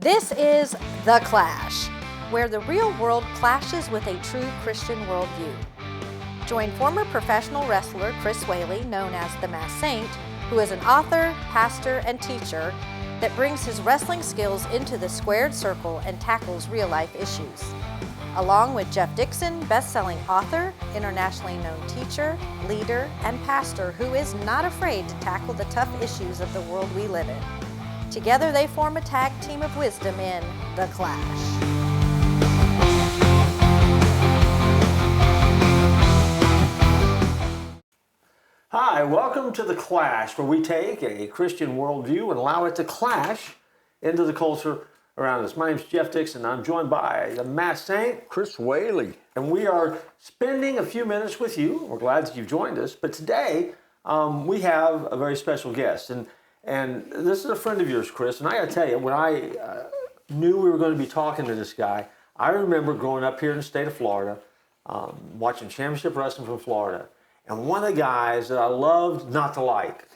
This is The Clash, where the real world clashes with a true Christian worldview. Join former professional wrestler Chris Whaley, known as the Masked Saint, who is an author, pastor, and teacher that brings his wrestling skills into the squared circle and tackles real-life issues. Along with Jeff Dixon, best-selling author, internationally known teacher, leader, and pastor who is not afraid to tackle the tough issues of the world we live in. Together they form a tag team of wisdom in The Clash. Hi, welcome to The Clash, where we take a Christian worldview and allow it to clash into the culture around us. My name is Jeff Dixon. I'm joined by the Masked Saint, Chris Whaley. And we are spending a few minutes with you. We're glad that you've joined us. But today, we have a very special guest. And this is a friend of yours, Chris. And I got to tell you, when I knew we were going to be talking to this guy, I remember growing up here in the state of Florida, watching championship wrestling from Florida. And one of the guys that I loved not to like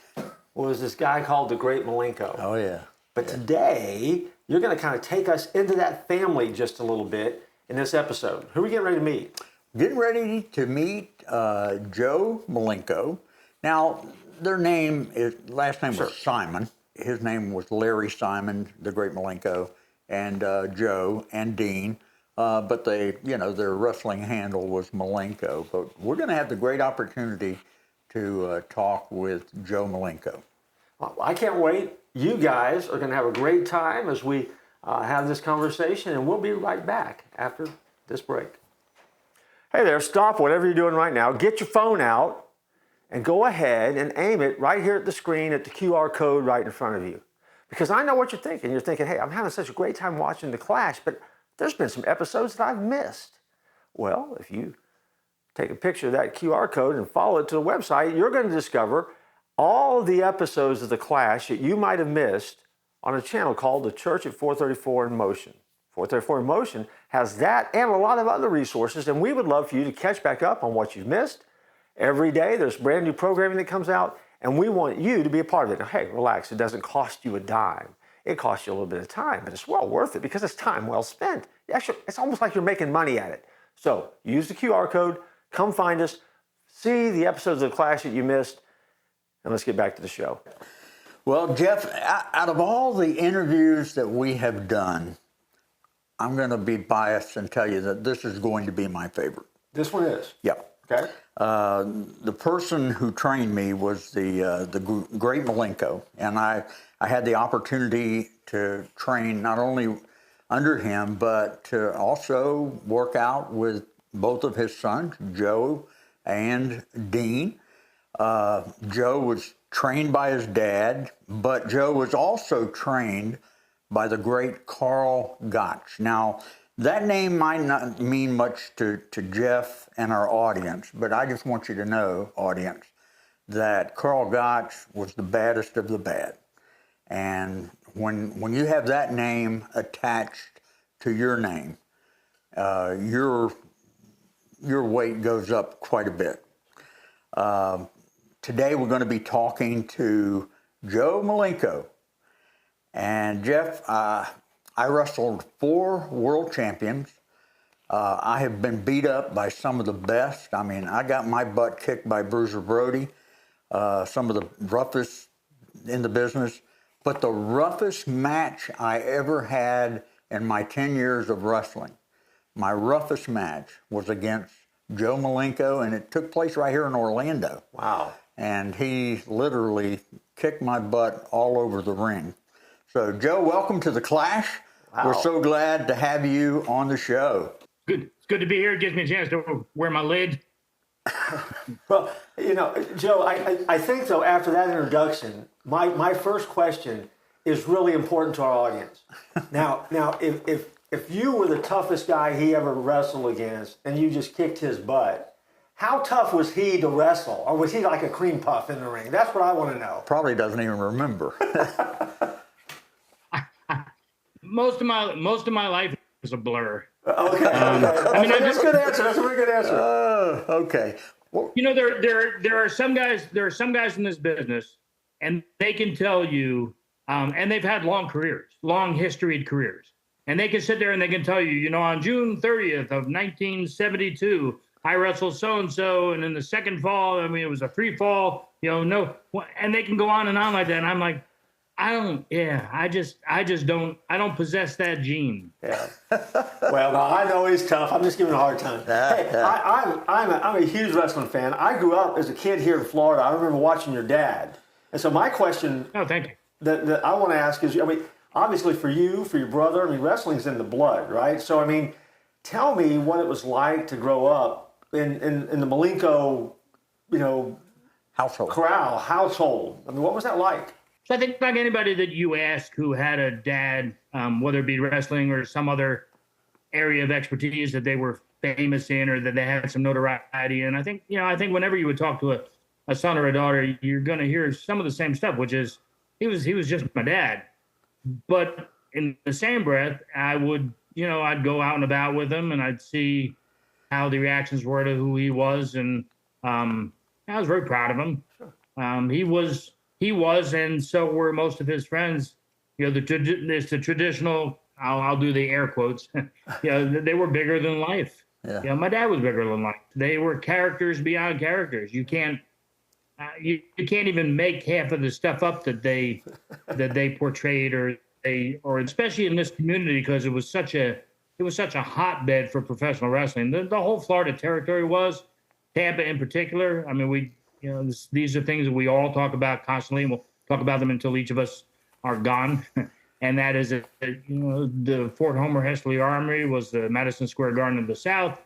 was this guy called the Great Malenko. Oh, yeah. But Today, you're going to kind of take us into that family just a little bit in this episode. Who are we getting ready to meet? Getting ready to meet Joe Malenko. Now, their last name was Simon. His name was Larry Simon, the Great Malenko, and Joe and Dean. But their wrestling handle was Malenko. But we're going to have the great opportunity to talk with Joe Malenko. Well, I can't wait. You guys are going to have a great time as we have this conversation, and we'll be right back after this break. Hey there, stop whatever you're doing right now. Get your phone out and go ahead and aim it right here at the screen at the QR code right in front of you. Because I know what you're thinking. You're thinking, hey, I'm having such a great time watching The Clash, but there's been some episodes that I've missed. Well, if you take a picture of that QR code and follow it to the website, you're going to discover all of the episodes of The Clash that you might have missed on a channel called The Church at 434 in Motion. 434 in Motion has that and a lot of other resources, and we would love for you to catch back up on what you've missed. Every day there's brand new programming that comes out, and we want you to be a part of it. Now, hey, relax, it doesn't cost you a dime. It costs you a little bit of time, but it's well worth it because it's time well spent. Actually, it's almost like you're making money at it. So use the QR code, come find us, see the episodes of The Clash that you missed, and let's get back to the show. Well, Jeff, out of all the interviews that we have done, I'm going to be biased and tell you that this is going to be my favorite. This one is? Yeah. Okay. The person who trained me was the Great Malenko, and I had the opportunity to train not only under him, but to also work out with both of his sons, Joe and Dean. Joe was trained by his dad, but Joe was also trained by the great Carl Gotch. Now, that name might not mean much to Jeff and our audience, but I just want you to know, audience, that Carl Gotch was the baddest of the bad. And when you have that name attached to your name, your weight goes up quite a bit. Today we're going to be talking to Joe Malenko. And Jeff, I wrestled 4 world champions. I have been beat up by some of the best. I mean, I got my butt kicked by Bruiser Brody, some of the roughest in the business. But the roughest match I ever had in my 10 years of wrestling, my roughest match was against Joe Malenko, and it took place right here in Orlando. Wow. And he literally kicked my butt all over the ring. So, Joe, welcome to The Clash. Wow. We're so glad to have you on the show. Good. It's good to be here. It gives me a chance to wear my lid. Well, Joe, I think, though, after that introduction, my first question is really important to our audience. Now, if you were the toughest guy he ever wrestled against and you just kicked his butt, how tough was he to wrestle? Or was he like a cream puff in the ring? That's what I want to know. Probably doesn't even remember. Most of my life is a blur. Okay. That's a good answer. That's a very good answer. Okay. Well, there are some guys in this business, and they can tell you And they've had long careers, long historied careers. And they can sit there and they can tell you, you know, on June 30th of 1972, I wrestled so-and-so, and in the second fall, I mean, it was a free fall, you know, no, and they can go on and on like that. And I'm like, I don't possess that gene. Yeah. Well, no, I know he's tough. I'm just giving him a hard time. Hey, I'm a huge wrestling fan. I grew up as a kid here in Florida. I remember watching your dad. And so my question Thank you. that I want to ask is, I mean, obviously for you, for your brother, I mean, wrestling's in the blood, right? So, I mean, tell me what it was like to grow up in the Malenko, you know, household. I mean, what was that like? So I think like anybody that you ask who had a dad, whether it be wrestling or some other area of expertise that they were famous in or that they had some notoriety in, I think whenever you would talk to a son or a daughter, you're going to hear some of the same stuff, which is he was just my dad. But in the same breath, I would, you know, I'd go out and about with him and I'd see how the reactions were to who he was. And I was very proud of him. He was, and so were most of his friends. You know, there's the traditional, I'll do the air quotes, you know, they were bigger than life. Yeah. You know, my dad was bigger than life. They were characters beyond characters. You can't even make half of the stuff up that they portrayed or especially in this community, because it was such a hotbed for professional wrestling. The whole Florida territory was, Tampa in particular. I mean, these are things that we all talk about constantly, and we'll talk about them until each of us are gone. And that is, the Fort Homer Hesley Armory was the Madison Square Garden of the South.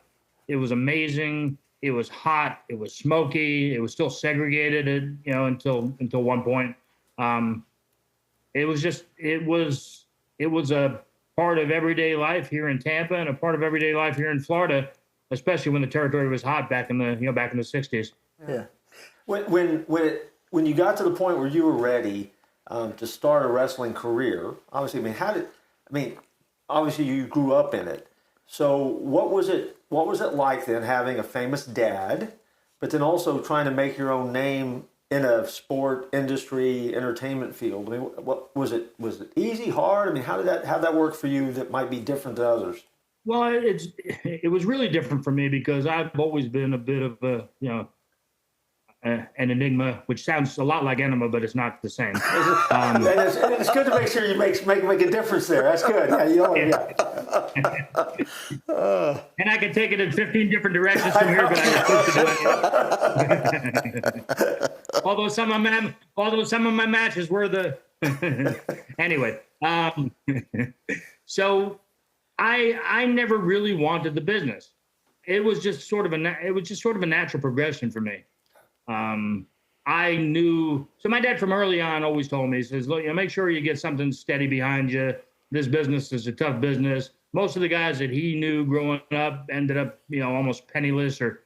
It was amazing. It was hot. It was smoky. It was still segregated, you know, until one point. It was a part of everyday life here in Tampa and a part of everyday life here in Florida, especially when the territory was hot back in the 60s. Yeah. When you got to the point where you were ready to start a wrestling career, obviously, obviously you grew up in it. So what was it like then, having a famous dad, but then also trying to make your own name in a sport industry, entertainment field? I mean, what was it easy, hard? I mean, how'd that work for you that might be different than others? Well, it was really different for me because I've always been a bit of a, you know, an enigma, which sounds a lot like enema, but it's not the same. And it's good to make sure you make a difference there. That's good. Yeah. And I can take it in 15 different directions from here, but I'm supposed to do it. Although some of my matches were the anyway. So I never really wanted the business. It was just sort of a natural progression for me. I knew, so my dad from early on always told me, he says, look, you know, make sure you get something steady behind you. This business is a tough business. Most of the guys that he knew growing up ended up, you know, almost penniless or,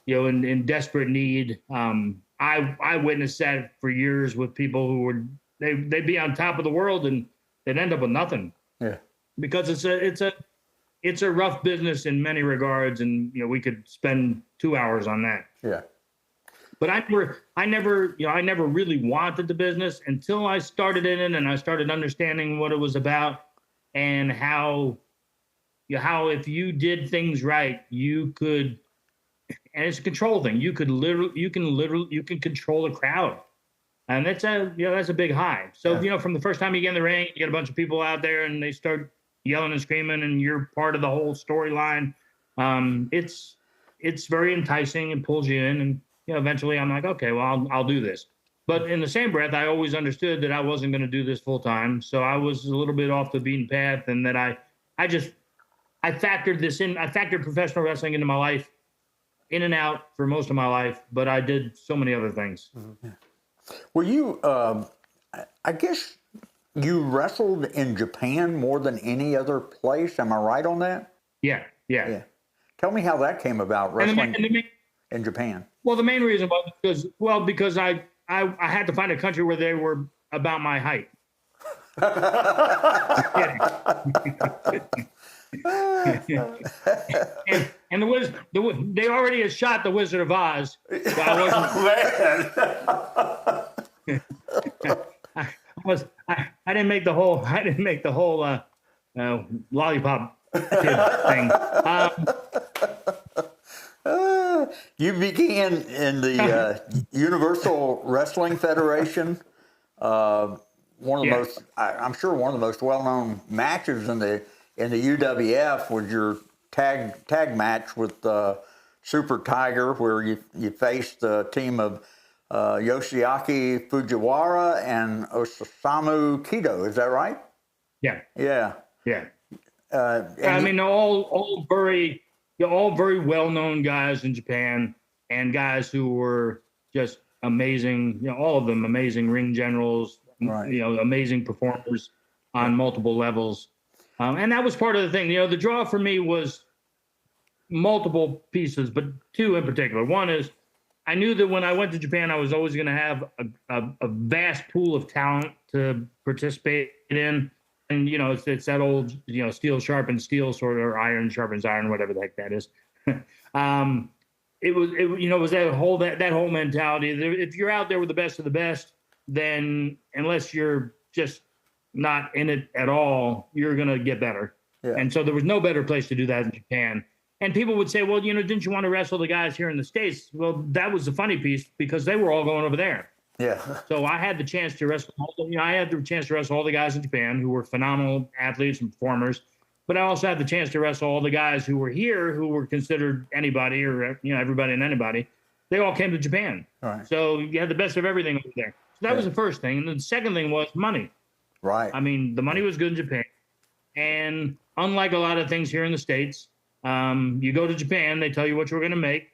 you know, in desperate need. I witnessed that for years with people who they'd be on top of the world and they'd end up with nothing. Yeah. Because it's a rough business in many regards. And, you know, we could spend 2 hours on that. Yeah. But I never really wanted the business until I started in it and I started understanding what it was about and how if you did things right, you could, and it's a control thing. You can control a crowd, and that's a big high. So, yeah. You know, from the first time you get in the ring, you get a bunch of people out there and they start yelling and screaming, and you're part of the whole storyline. It's very enticing and pulls you in, and you know, eventually I'm like, okay, well, I'll do this. But in the same breath, I always understood that I wasn't going to do this full time. So I was a little bit off the beaten path, and that I factored this in. I factored professional wrestling into my life, in and out for most of my life, but I did so many other things. Mm-hmm. Were you, I guess you wrestled in Japan more than any other place. Am I right on that? Yeah. Tell me how that came about, wrestling in Japan. Well, the main reason was because I had to find a country where they were about my height. and they already had shot the Wizard of Oz. So I I didn't make the whole lollipop thing. You began in the Universal Wrestling Federation. One of the most, I'm sure, one of the most well-known matches in the UWF was your tag match with Super Tiger, where you faced the team of Yoshiaki Fujiwara and Osamu Kido. Is that right? Yeah. Yeah. Yeah. I mean, all very well-known guys in Japan, and guys who were just amazing. All of them amazing ring generals. Right. Amazing performers on multiple levels. And that was part of the thing. The draw for me was multiple pieces, but two in particular. One is I knew that when I went to Japan, I was always going to have a vast pool of talent to participate in. And, it's that old, steel sharpens steel sort of, or iron sharpens iron, whatever the heck that is. It was that whole mentality. If you're out there with the best of the best, then unless you're just not in it at all, you're going to get better. Yeah. And so there was no better place to do that in Japan. And people would say, well, didn't you want to wrestle the guys here in the States? Well, that was the funny piece, because they were all going over there. Yeah. So I had the chance to wrestle. I had the chance to wrestle all the guys in Japan who were phenomenal athletes and performers. But I also had the chance to wrestle all the guys who were here, who were considered anybody, or everybody and anybody. They all came to Japan. All right. So you had the best of everything over there. So that was the first thing. And the second thing was money. Right. I mean, the money was good in Japan. And unlike a lot of things here in the States, you go to Japan, they tell you what you're going to make.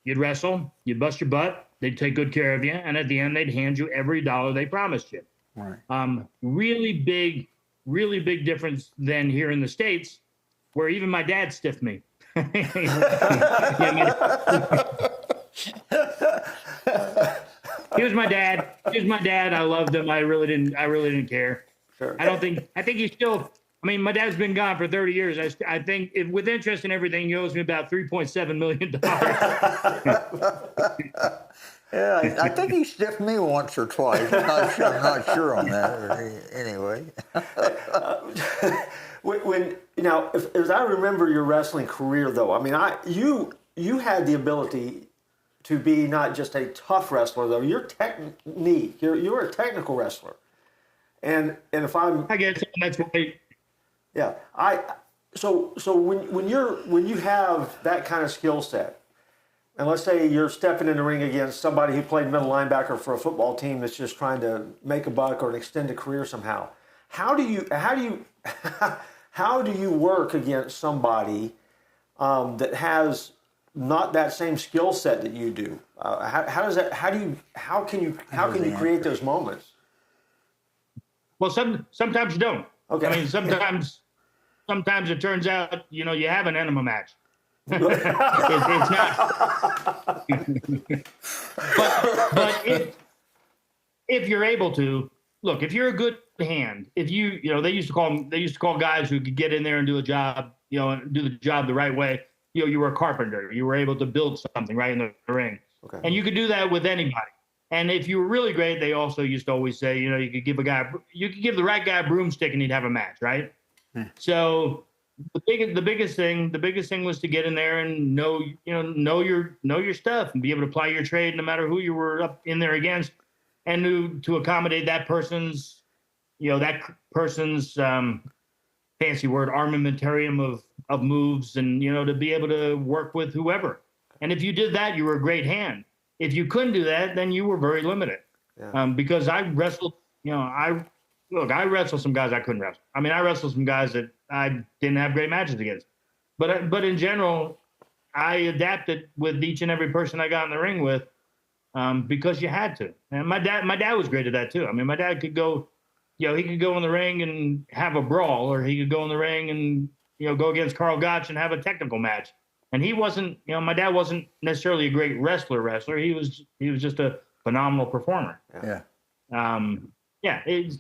You'd wrestle, you'd bust your butt, they'd take good care of you, and at the end, they'd hand you every dollar they promised you. Right. Really big difference than here in the States, where even my dad stiffed me. He was my dad. I loved him. I really didn't care. Sure. I think he still. I mean, my dad's been gone for 30 years. I think with interest and everything, he owes me about $3.7 million. Yeah, I think he stiffed me once or twice. I'm not sure on that. Anyway. As I remember your wrestling career, though, I mean, you had the ability to be not just a tough wrestler, though. Your technique, you're a technical wrestler, and if I guess that's right. Yeah, so when you have that kind of skill set, and let's say you're stepping in the ring against somebody who played middle linebacker for a football team that's just trying to make a buck or extend a career somehow, how do you work against somebody that has not that same skill set that you do? How can you create those moments? Well, sometimes you don't. Okay. I mean, sometimes it turns out, you have an enema match. It's not. but if you're able to, look, if you're a good hand, if they used to call guys who could get in there and do a job, do the job the right way. You were a carpenter. You were able to build something right in the ring. Okay. And you could do that with anybody. And if you were really great, they also used to always say, you could give the right guy a broomstick and he'd have a match, right? So the biggest thing was to get in there and know your stuff and be able to apply your trade no matter who you were up in there against, and to accommodate that person's fancy word armamentarium of moves, and to be able to work with whoever. And if you did that, you were a great hand. If you couldn't do that, then you were very limited. Yeah. Because I wrestled, I wrestled some guys I couldn't wrestle. I mean, I wrestled some guys that I didn't have great matches against. But in general, I adapted with each and every person I got in the ring with, because you had to. And my dad was great at that too. I mean, my dad could go, he could go in the ring and have a brawl, or he could go in the ring and go against Carl Gotch and have a technical match. And he wasn't, my dad wasn't necessarily a great wrestler. He was just a phenomenal performer. Yeah. It's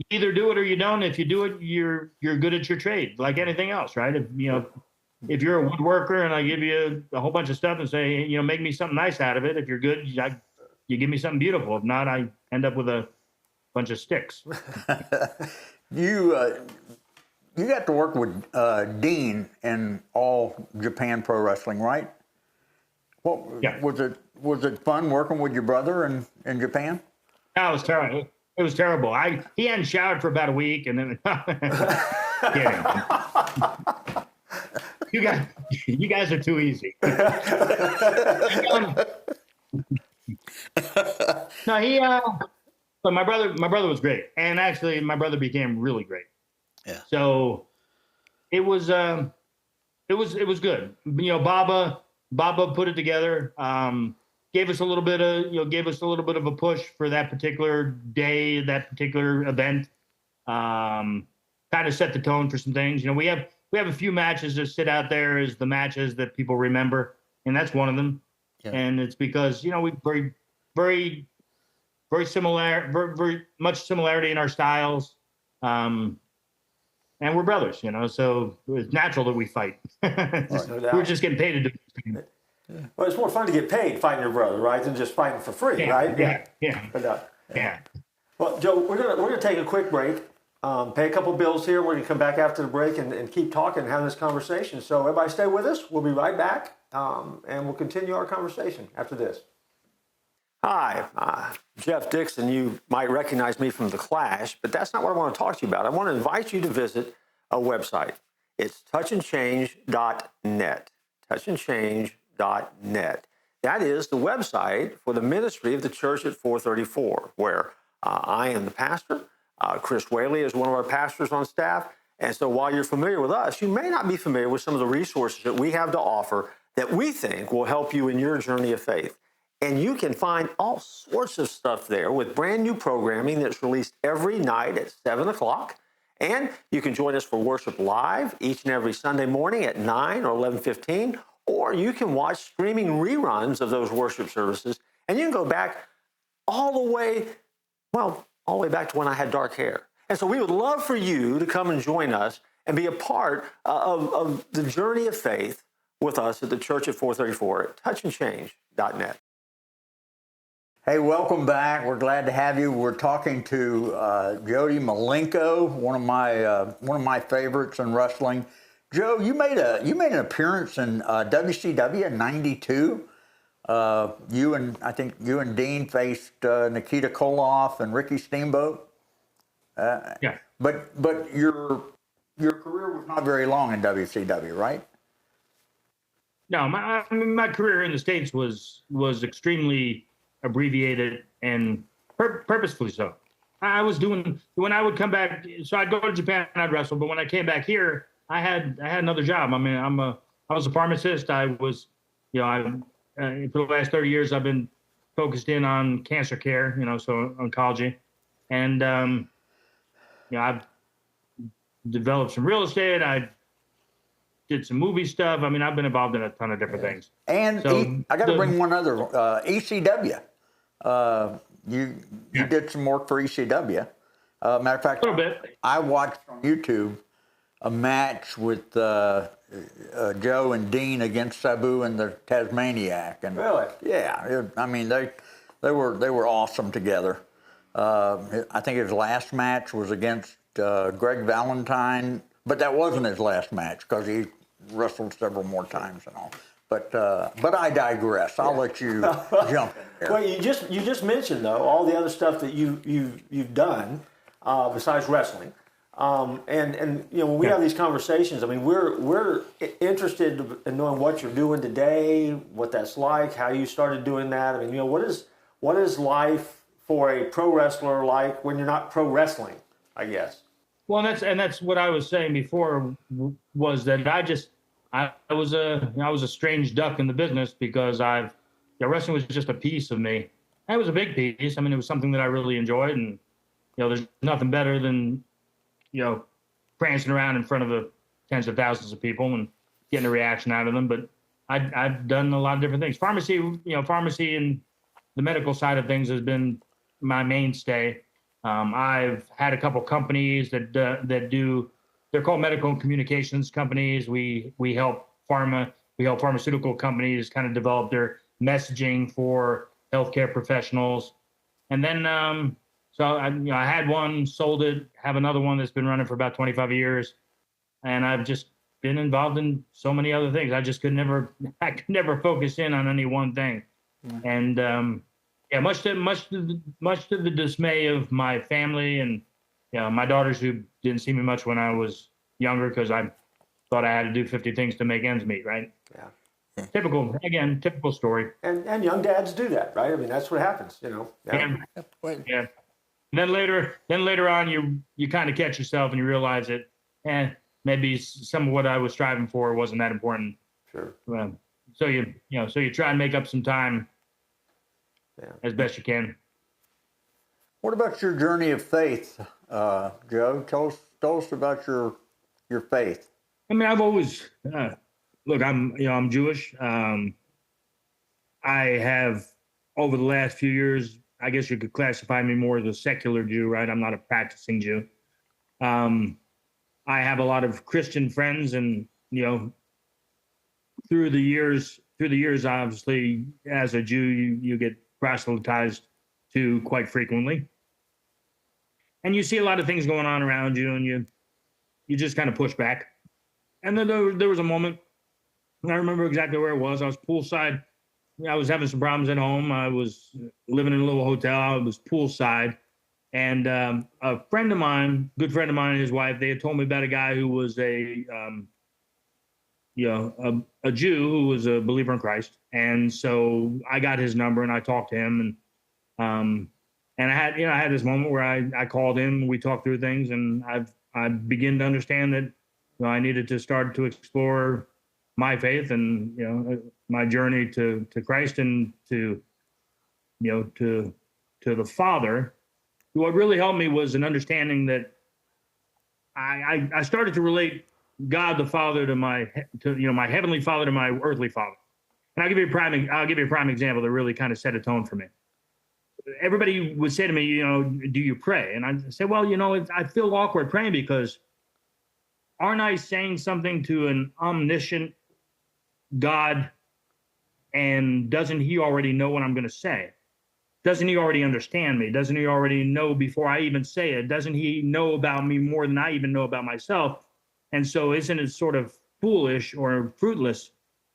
either do it or you don't. If you do it, you're good at your trade, like anything else, right? If you're a woodworker and I give you a whole bunch of stuff and say, make me something nice out of it. If you're good, you give me something beautiful. If not, I end up with a bunch of sticks. You got to work with Dean in All Japan Pro Wrestling, right? Yeah. Was it fun working with your brother in Japan? No, it was terrible. It was terrible. He hadn't showered for about a week, and then you guys are too easy. No, but my brother was great, and actually my brother became really great. Yeah. So it was good. Baba put it together. Gave us a little bit of a push for that particular day, that particular event. Kind of set the tone for some things. We have a few matches that sit out there as the matches that people remember, and that's one of them. Yeah. And it's because we very similar, very much similarity in our styles. And we're brothers, so it's natural that we fight. We're just getting paid to do it. Yeah. Well, it's more fun to get paid fighting your brother, right, than just fighting for free, right? Yeah. Yeah. Well, Joe, we're gonna take a quick break, pay a couple bills here. We're gonna come back after the break and keep talking and having this conversation. So everybody stay with us. We'll be right back, and we'll continue our conversation after this. Hi, Jeff Dixon. You might recognize me from The Clash, but that's not what I want to talk to you about. I want to invite you to visit a website. It's touchandchange.net. Touchandchange.net. That is the website for the ministry of the church at 434, where I am the pastor. Chris Whaley is one of our pastors on staff. And so while you're familiar with us, you may not be familiar with some of the resources that we have to offer that we think will help you in your journey of faith. And you can find all sorts of stuff there with brand new programming that's released every night at 7 o'clock. And you can join us for worship live each and every Sunday morning at 9 or 11:15. Or you can watch streaming reruns of those worship services. And you can go back all the way back to when I had dark hair. And so we would love for you to come and join us and be a part of the journey of faith with us at the Church at 434 at touchandchange.net. Hey, welcome back. We're glad to have you. We're talking to Joe Malenko, one of my favorites in wrestling. Joe, you made an appearance in WCW in '92. You and Dean faced Nikita Koloff and Ricky Steamboat. Yeah. But your career was not very long in WCW, right? No, my career in the States was extremely abbreviated and purposefully so. I was doing, when I would come back, so I'd go to Japan and I'd wrestle, but when I came back here, I had another job. I mean, I was a pharmacist. I was, for the last 30 years, I've been focused in on cancer care, so oncology. And, I've developed some real estate. I did some movie stuff. I mean, I've been involved in a ton of different things. And so I got to bring one other, ECW. You did some work for ECW. Matter of fact, a little bit. I watched on YouTube a match with Joe and Dean against Sabu and the Tasmaniac. And really? Yeah. They were awesome together. I think his last match was against Greg Valentine, but that wasn't his last match because he wrestled several more times and all. But I digress. I'll let you jump in there. Well, you just mentioned though all the other stuff that you've done besides wrestling, and when we have these conversations, I mean we're interested in knowing what you're doing today, what that's like, how you started doing that. I mean, what is life for a pro wrestler like when you're not pro wrestling, I guess. Well, that's what I was saying before, was that I was a strange duck in the business because wrestling was just a piece of me. And it was a big piece. I mean, it was something that I really enjoyed, and there's nothing better than prancing around in front of tens of thousands of people and getting a reaction out of them. But I've done a lot of different things. Pharmacy and the medical side of things has been my mainstay. I've had a couple companies that do. They're called medical and communications companies. We help pharmaceutical companies kind of develop their messaging for healthcare professionals. And then So I had one, sold it, have another one that's been running for about 25 years, and I've just been involved in so many other things. I could never focus in on any one thing. And much to the dismay of my family and my daughters, who didn't see me much when I was younger because I thought I had to do 50 things to make ends meet, right? Yeah. Typical story. And young dads do that, right? I mean, that's what happens, Yeah. Yeah. And then later on, you kind of catch yourself and you realize that maybe some of what I was striving for wasn't that important. Sure. So you try and make up some time as best you can. What about your journey of faith, Joe? Tell us about your faith. I mean, I've always look. I'm Jewish. I have, over the last few years, I guess you could classify me more as a secular Jew, right? I'm not a practicing Jew. I have a lot of Christian friends, and through the years, obviously, as a Jew, you get proselytized to quite frequently, and you see a lot of things going on around you, and you just kind of push back. And then there was a moment, and I remember exactly where it was. I was poolside. I was having some problems at home. I was living in a little hotel. I was poolside. And a friend of mine, good friend of mine and his wife, they had told me about a guy who was a Jew who was a believer in Christ. And so I got his number and I talked to him. And I had this moment where I called him, we talked through things, and I began to understand that I needed to start to explore my faith and my journey to Christ and to the Father. What really helped me was an understanding that I started to relate God the Father to my heavenly Father to my earthly father. And I'll give you a prime example that really kind of set a tone for me. Everybody would say to me, do you pray? And I said, well, I feel awkward praying because aren't I saying something to an omniscient God, and doesn't he already know what I'm going to say? Doesn't he already understand me? Doesn't he already know before I even say it? Doesn't he know about me more than I even know about myself? And so isn't it sort of foolish or fruitless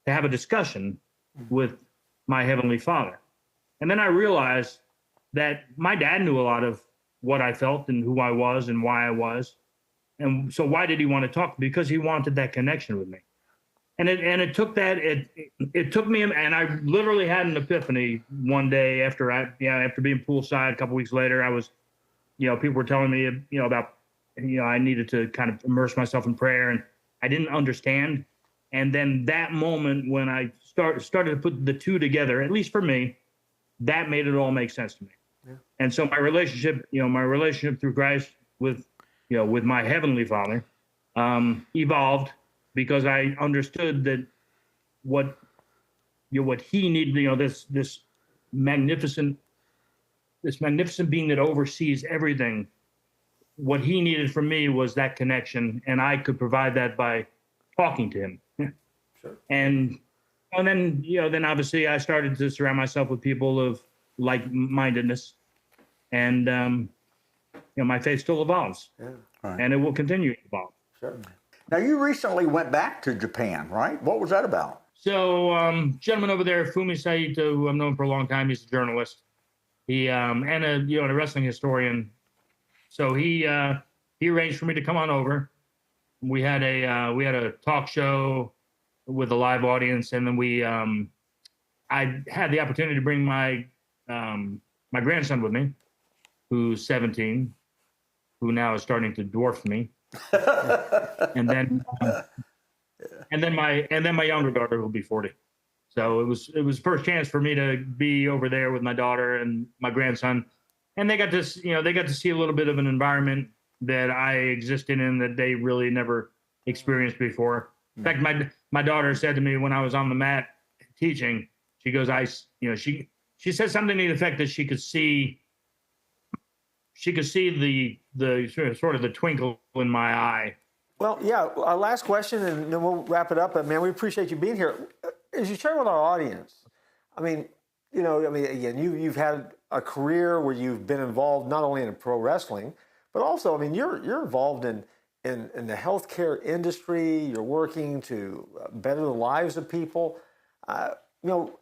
to have a discussion with my heavenly Father? And then I realized that my dad knew a lot of what I felt and who I was and why I was. And so why did he want to talk? Because he wanted that connection with me. And it took that, it took me, and I literally had an epiphany one day after after being poolside a couple weeks later. I was, people were telling me, about, I needed to kind of immerse myself in prayer, and I didn't understand. And then that moment when I started to put the two together, at least for me, that made it all make sense to me. Yeah. And so my relationship through Christ with my heavenly Father, evolved, because I understood that what he needed, this magnificent being that oversees everything, what he needed from me was that connection, and I could provide that by talking to him. Sure. And then obviously I started to surround myself with people of like-mindedness, and my faith still evolves, right. And it will continue to evolve. Sure. Now, you recently went back to Japan, right? What was that about? So, gentleman over there, Fumi Saito, who I've known for a long time, he's a journalist. He and a wrestling historian. So he arranged for me to come on over. We had a talk show with a live audience, and then I had the opportunity to bring my grandson with me, who's 17, who now is starting to dwarf me. and then my younger daughter will be 40. So it was first chance for me to be over there with my daughter and my grandson, and they got to see a little bit of an environment that I existed in that they really never experienced before. In fact, my daughter said to me when I was on the mat teaching, she goes, she said something to the effect that she could see the sort of the twinkle in my eye. Well, yeah, our last question, and then we'll wrap it up. But man, we appreciate you being here. As you share with our audience, again, you've had a career where you've been involved not only in pro wrestling, but also, I mean, you're involved in the healthcare industry. You're working to better the lives of people. You know,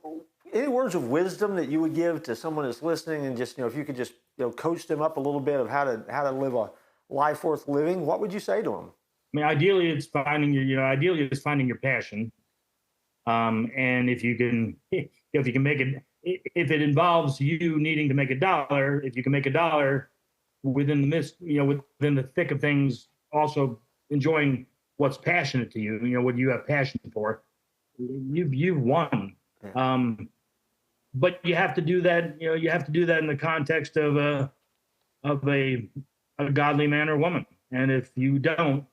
any words of wisdom that you would give to someone that's listening, and just, you know, if you could just, you know, coach them up a little bit of how to live a life worth living, what would you say to them? I mean, ideally, it's finding your passion. And if you can make it, if it involves you needing to make $1, if you can make $1 within the within the thick of things, also enjoying what's passionate to you, you know, what you have passion for, you've won. Yeah. But you have to do that. You know, you have to do that in the context of a godly man or woman. And if you don't,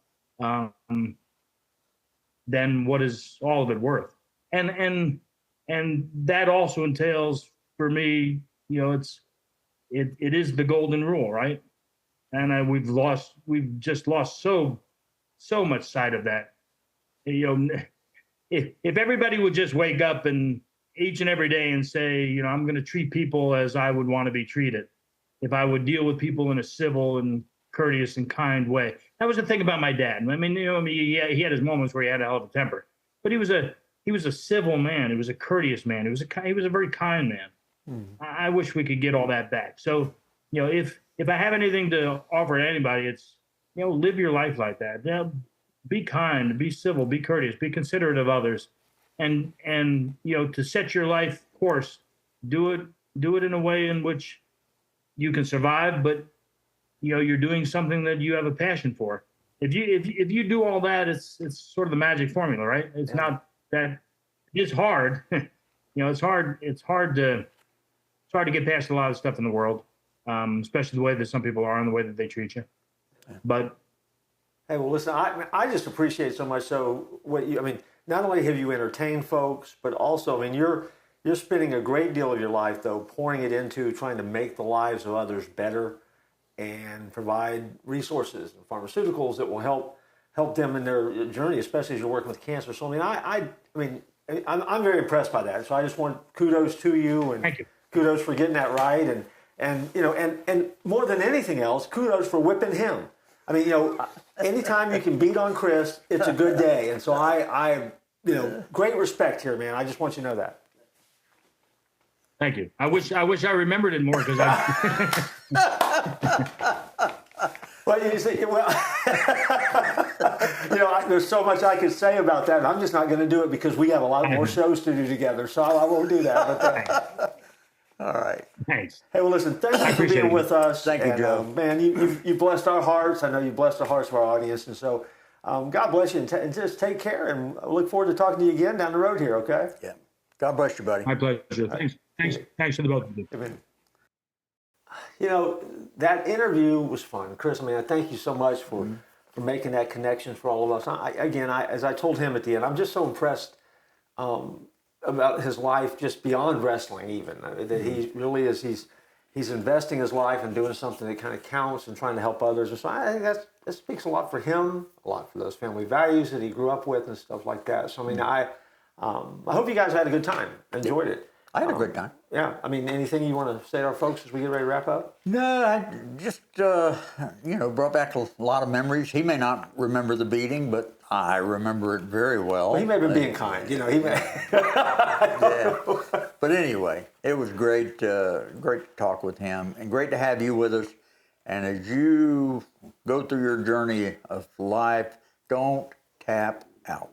then what is all of it worth? And that also entails, for me, you know, it is the golden rule, right? And we've just lost so much sight of that. You know, if everybody would just wake up and each and every day and say, you know, I'm going to treat people as I would want to be treated. If I would deal with people in a civil and courteous and kind way. That was the thing about my dad. I mean, you know, he had his moments where he had a hell of a temper, but he was a civil man. He was a courteous man. He was a very kind man. Mm-hmm. I wish we could get all that back. So, you know, if I have anything to offer to anybody, it's, you know, live your life like that. You know, be kind, be civil, be courteous, be considerate of others, and you know, to set your life course, do it in a way in which you can survive, but you know, you're doing something that you have a passion for. If you do all that, it's sort of the magic formula, right? It's not that. It's hard. You know, it's hard to get past a lot of stuff in the world, especially the way that some people are and the way that they treat you. But hey, well, listen, I just appreciate so much. So I mean, not only have you entertained folks, but also, I mean, you're spending a great deal of your life, though, pouring it into trying to make the lives of others better and provide resources and pharmaceuticals that will help them in their journey, especially as you're working with cancer. So, I mean, I'm very impressed by that. So I just want kudos to you, and thank you. Kudos for getting that right, and you know, and more than anything else, kudos for whipping him. I mean, you know, anytime you can beat on Chris, it's a good day. And so I you know, great respect here, man. I just want you to know that. Thank you. I wish I remembered it more, because I. Well, you see, well, you know, there's so much I could say about that. And I'm just not going to do it because we have a lot more shows to do together. So I won't do that. But all right. Thanks. Hey, well, listen, thank you for being with us. Thank you, Joe. Man, you blessed our hearts. I know you blessed the hearts of our audience. And so God bless you, and just take care. And I look forward to talking to you again down the road here, okay? Yeah. God bless you, buddy. My pleasure. Thanks to the both of you. Amen. You know, that interview was fun. Chris, I mean, I thank you so much for making that connection for all of us. As I told him at the end, I'm just so impressed about his life just beyond wrestling even. That he really is, he's investing his life and doing something that kind of counts and trying to help others. And so I think that speaks a lot for him, a lot for those family values that he grew up with and stuff like that. So, I mean, I hope you guys had a good time, enjoyed it. I had a great time. Yeah. I mean, anything you want to say to our folks as we get ready to wrap up? No, I just, you know, brought back a lot of memories. He may not remember the beating, but I remember it very well. Well, he may have been being kind, you know. He may. Yeah. But anyway, it was great to talk with him, and great to have you with us. And as you go through your journey of life, don't tap out.